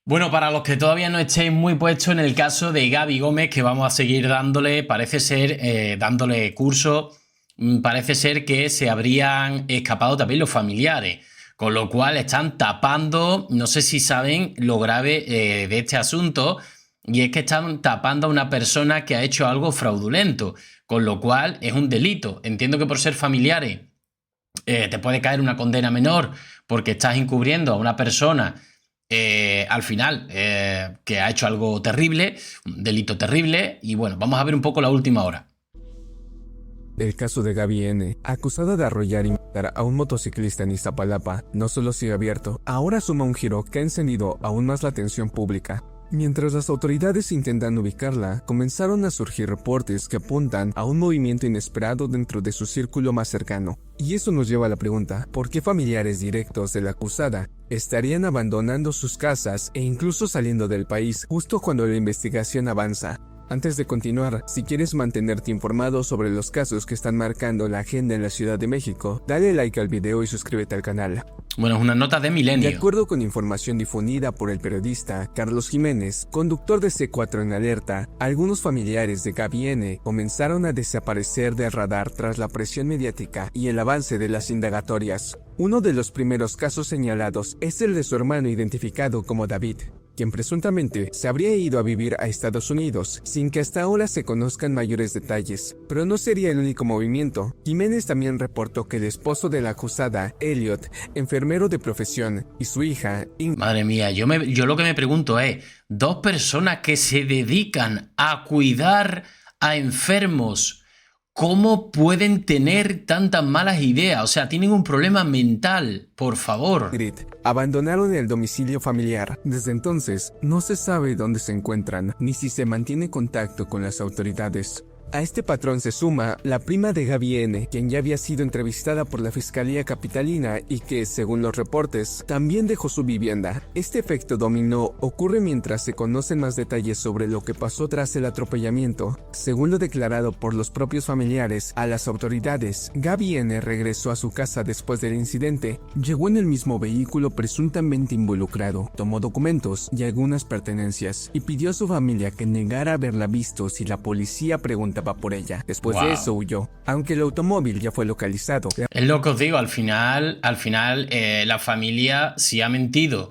Bueno, para los que todavía no estéis muy puestos en el caso de Gaby Gómez, que vamos a seguir dándole, parece ser, dándole curso, parece ser que se habrían escapado también los familiares, con lo cual están tapando, no sé si saben lo grave de este asunto, y es que están tapando a una persona que ha hecho algo fraudulento, con lo cual es un delito. Entiendo que por ser familiares te puede caer una condena menor porque estás encubriendo a una persona al final que ha hecho algo terrible, un delito terrible, y bueno, vamos a ver un poco la última hora. El caso de Gaby N., acusada de arrollar y matar a un motociclista en Iztapalapa, no solo sigue abierto, ahora suma un giro que ha encendido aún más la atención pública. Mientras las autoridades intentan ubicarla, comenzaron a surgir reportes que apuntan a un movimiento inesperado dentro de su círculo más cercano. Y eso nos lleva a la pregunta, ¿por qué familiares directos de la acusada estarían abandonando sus casas e incluso saliendo del país justo cuando la investigación avanza? Antes de continuar, si quieres mantenerte informado sobre los casos que están marcando la agenda en la Ciudad de México, dale like al video y suscríbete al canal. Bueno, es una nota de De Milenio. acuerdo con información difundida por el periodista Carlos Jiménez, conductor de C4 en Alerta, algunos familiares de Gaby N. comenzaron a desaparecer del radar tras la presión mediática y el avance de las indagatorias. Uno de los primeros casos señalados es el de su hermano identificado como David, quien presuntamente se habría ido a vivir a Estados Unidos, sin que hasta ahora se conozcan mayores detalles. Pero no sería el único movimiento. Jiménez también reportó que el esposo de la acusada, Elliot, enfermero de profesión, y su hija, Ingrid, Madre mía, yo lo que me pregunto es, dos personas que se dedican a cuidar a enfermos, ¿cómo pueden tener tantas malas ideas? O sea, tienen un problema mental, por favor. abandonaron el domicilio familiar. Desde entonces, no se sabe dónde se encuentran, ni si se mantiene contacto con las autoridades. A este patrón se suma la prima de Gaby N., quien ya había sido entrevistada por la Fiscalía Capitalina y que, según los reportes, también dejó su vivienda. Este efecto dominó ocurre mientras se conocen más detalles sobre lo que pasó tras el atropellamiento. Según lo declarado por los propios familiares a las autoridades, Gaby N. regresó a su casa después del incidente, llegó en el mismo vehículo presuntamente involucrado, tomó documentos y algunas pertenencias, y pidió a su familia que negara haberla visto si la policía preguntaba por ella. Después de eso huyó, aunque el automóvil ya fue localizado. Es lo que os digo, al final la familia sí ha mentido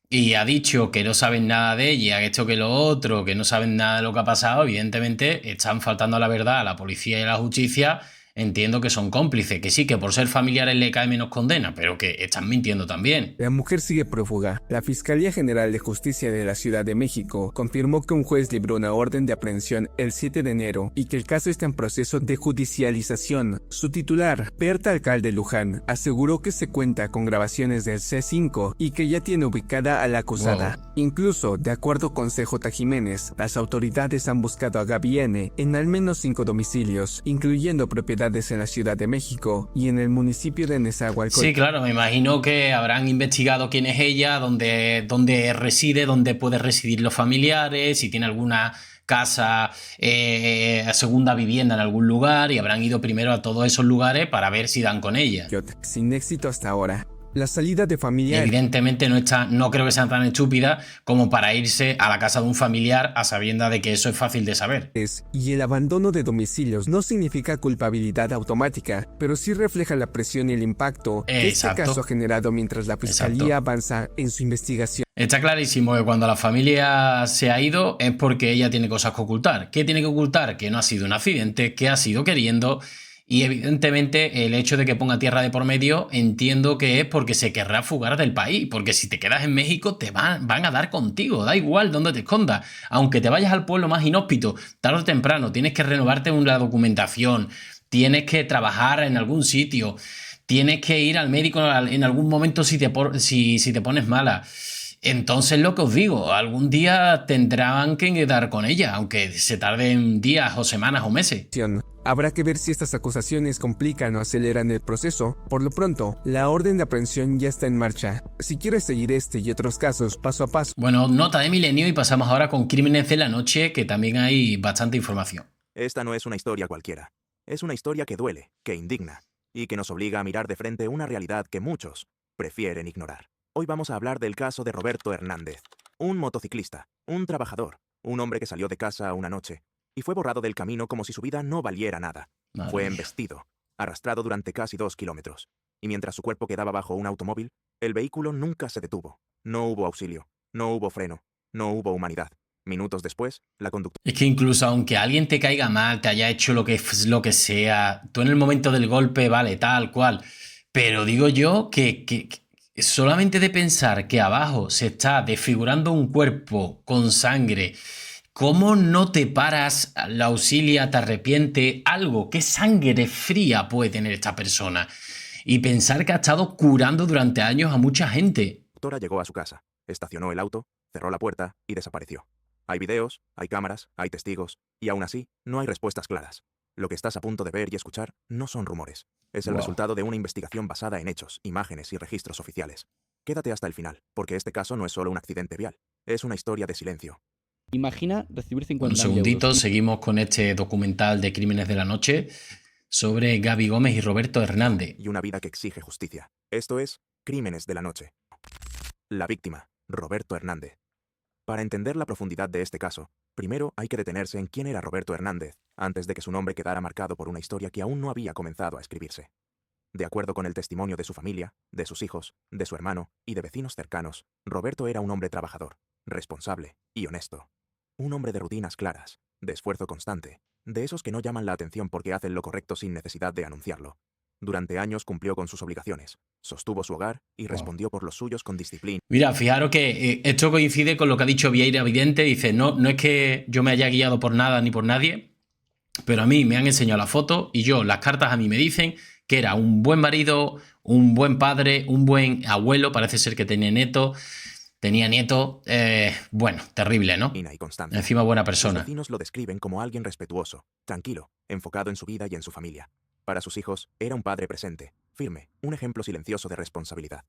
y ha dicho que no saben nada de ella, que esto que lo otro, que no saben nada de lo que ha pasado. Evidentemente están faltando a la verdad a la policía y a la justicia. Entiendo que son cómplices, que sí, que por ser familiares le cae menos condena, pero que están mintiendo también. La mujer sigue prófuga. La Fiscalía General de Justicia de la Ciudad de México confirmó que un juez libró una orden de aprehensión el 7 de enero y que el caso está en proceso de judicialización. Su titular, Berta Alcalde Luján, aseguró que se cuenta con grabaciones del C5 y que ya tiene ubicada a la acusada. Wow. Incluso, de acuerdo con CJ Jiménez, las autoridades han buscado a Gaby N. en al menos 5 domicilios, incluyendo propiedades en la Ciudad de México y en el municipio de Nezahualcóyotl. Sí, claro, me imagino que habrán investigado quién es ella, dónde reside, dónde puede residir los familiares, si tiene alguna casa, segunda vivienda en algún lugar, y habrán ido primero a todos esos lugares para ver si dan con ella. Sin éxito hasta ahora. La salida de Y familiares. evidentemente no creo que sean tan estúpidas como para irse a la casa de un familiar a sabiendas de que eso es fácil de saber. Y el abandono de domicilios no significa culpabilidad automática, pero sí refleja la presión y el impacto que este caso ha generado mientras la Fiscalía avanza en su investigación. Está clarísimo que cuando la familia se ha ido es porque ella tiene cosas que ocultar. ¿Qué tiene que ocultar? Que no ha sido un accidente, que ha sido queriendo. Y evidentemente el hecho de que ponga tierra de por medio entiendo que es porque se querrá fugar del país, porque si te quedas en México te van a dar contigo, da igual dónde te escondas, aunque te vayas al pueblo más inhóspito, tarde o temprano tienes que renovarte la documentación, tienes que trabajar en algún sitio, tienes que ir al médico en algún momento si te pones mala. Entonces lo que os digo, algún día tendrán que quedar con ella, aunque se tarden días o semanas o meses. Habrá que ver si estas acusaciones complican o aceleran el proceso. Por lo pronto, la orden de aprehensión ya está en marcha. Si quieres seguir este y otros casos paso a paso. Bueno, nota de Milenio y pasamos ahora con Crímenes de la Noche, que también hay bastante información. Esta no es una historia cualquiera. Es una historia que duele, que indigna, y que nos obliga a mirar de frente una realidad que muchos prefieren ignorar. Hoy vamos a hablar del caso de Roberto Hernández, Un motociclista, un trabajador, un hombre que salió de casa una noche y fue borrado del camino como si su vida no valiera nada. Madre Fue mía. embestido, arrastrado durante casi 2 kilómetros. Y mientras su cuerpo quedaba bajo un automóvil, el vehículo nunca se detuvo. No hubo auxilio, no hubo freno, no hubo humanidad. Minutos después, la conductora Es que incluso aunque alguien te caiga mal, te haya hecho lo que sea, tú en el momento del golpe, vale, tal cual. Pero digo yo que solamente de pensar que abajo se está desfigurando un cuerpo con sangre, ¿cómo no te paras, la auxilia, te arrepiente? Algo, ¿qué sangre fría puede tener esta persona? Y pensar que ha estado curando durante años a mucha gente. llegó a su casa, estacionó el auto, cerró la puerta y desapareció. Hay videos, hay cámaras, hay testigos, y aún así, no hay respuestas claras. Lo que estás a punto de ver y escuchar no son rumores. Es el Wow. resultado de una investigación basada en hechos, imágenes y registros oficiales. Quédate hasta el final, porque este caso no es solo un accidente vial, es una historia de silencio. Imagina recibir Un 50.000 segundito, euros. seguimos con este documental de Crímenes de la Noche sobre Gaby Gómez y Roberto Hernández. Y una vida que exige justicia. Esto es Crímenes de la Noche. La víctima, Roberto Hernández. Para entender la profundidad de este caso, primero hay que detenerse en quién era Roberto Hernández, antes de que su nombre quedara marcado por una historia que aún no había comenzado a escribirse. De acuerdo con el testimonio de su familia, de sus hijos, de su hermano y de vecinos cercanos, Roberto era un hombre trabajador, responsable y honesto. Un hombre de rutinas claras, de esfuerzo constante, de esos que no llaman la atención porque hacen lo correcto sin necesidad de anunciarlo. Durante años cumplió con sus obligaciones, sostuvo su hogar y respondió por los suyos con disciplina. Mira, fijaros que esto coincide con lo que ha dicho Vieira Vidente. Dice, no es que yo me haya guiado por nada ni por nadie, pero a mí me han enseñado la foto y las cartas a mí me dicen que era un buen marido, un buen padre, un buen abuelo, parece ser que tenía nieto, bueno, terrible, ¿no? Y constante. Encima buena Sus persona. vecinos lo describen como alguien respetuoso, tranquilo, enfocado en su vida y en su familia. Para sus hijos, era un padre presente, firme, un ejemplo silencioso de responsabilidad.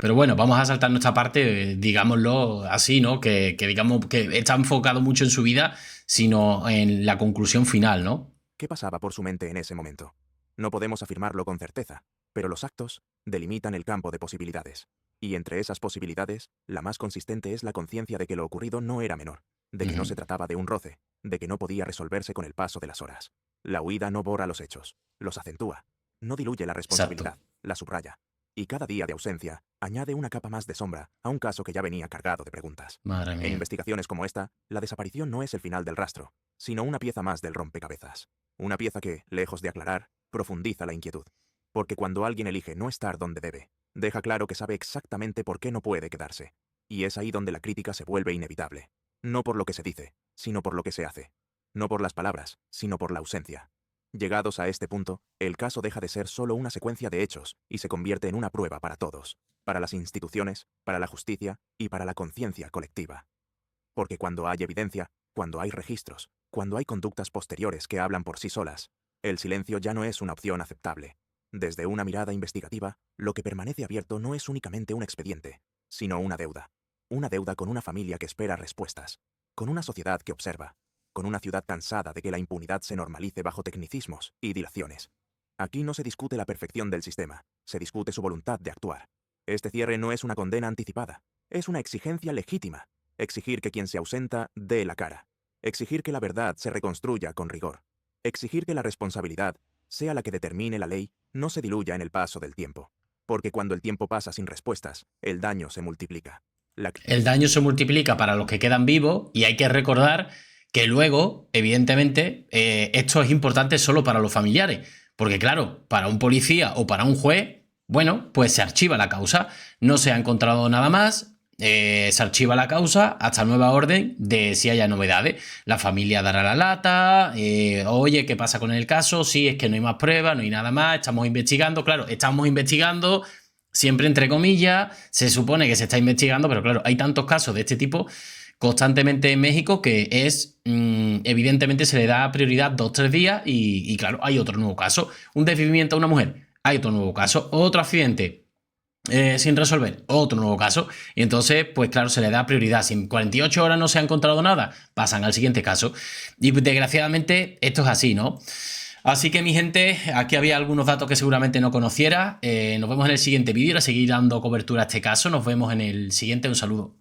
Pero bueno, vamos a saltar nuestra parte, digámoslo así, ¿no? Que digamos que está enfocado mucho en su vida, sino en la conclusión final, ¿no? ¿Qué pasaba por su mente en ese momento? No podemos afirmarlo con certeza, pero los actos delimitan el campo de posibilidades. Y entre esas posibilidades, la más consistente es la conciencia de que lo ocurrido no era menor, de que no se trataba de un roce, de que no podía resolverse con el paso de las horas. La huida no borra los hechos, los acentúa, no diluye la responsabilidad, la subraya. Y cada día de ausencia añade una capa más de sombra a un caso que ya venía cargado de preguntas. Madre mía. En investigaciones como esta, la desaparición no es el final del rastro, sino una pieza más del rompecabezas. Una pieza que, lejos de aclarar, profundiza la inquietud. Porque cuando alguien elige no estar donde debe, deja claro que sabe exactamente por qué no puede quedarse. Y es ahí donde la crítica se vuelve inevitable. No por lo que se dice, sino por lo que se hace. No por las palabras, sino por la ausencia. Llegados a este punto, el caso deja de ser solo una secuencia de hechos y se convierte en una prueba para todos, para las instituciones, para la justicia y para la conciencia colectiva. Porque cuando hay evidencia, cuando hay registros, cuando hay conductas posteriores que hablan por sí solas, el silencio ya no es una opción aceptable. Desde una mirada investigativa, lo que permanece abierto no es únicamente un expediente, sino una deuda. Una deuda con una familia que espera respuestas, con una sociedad que observa, con una ciudad cansada de que la impunidad se normalice bajo tecnicismos y dilaciones. Aquí no se discute la perfección del sistema, se discute su voluntad de actuar. Este cierre no es una condena anticipada, es una exigencia legítima. Exigir que quien se ausenta dé la cara. Exigir que la verdad se reconstruya con rigor. Exigir que la responsabilidad, sea la que determine la ley, no se diluya en el paso del tiempo. Porque cuando el tiempo pasa sin respuestas, el daño se multiplica. El daño se multiplica para los que quedan vivos y hay que recordar que luego, evidentemente, esto es importante solo para los familiares. Porque claro, para un policía o para un juez, bueno, pues se archiva la causa. No se ha encontrado nada más. Se archiva la causa hasta nueva orden de si haya novedades. La familia dará la lata, oye, ¿qué pasa con el caso? Sí, es que no hay más pruebas, no hay nada más, estamos investigando. Claro, estamos investigando, siempre entre comillas, se supone que se está investigando, pero claro, hay tantos casos de este tipo constantemente en México que es, evidentemente se le da prioridad 2-3 días y claro, hay otro nuevo caso. Un desvivimiento a una mujer, hay otro nuevo caso. Otro accidente sin resolver, otro nuevo caso. Y entonces, pues claro, se le da prioridad. Si en 48 horas no se ha encontrado nada, pasan al siguiente caso. Y desgraciadamente esto es así, ¿no? Así que mi gente, aquí había algunos datos que seguramente no conociera. Nos vemos en el siguiente vídeo, a seguir dando cobertura a este caso. Nos vemos en el siguiente. Un saludo.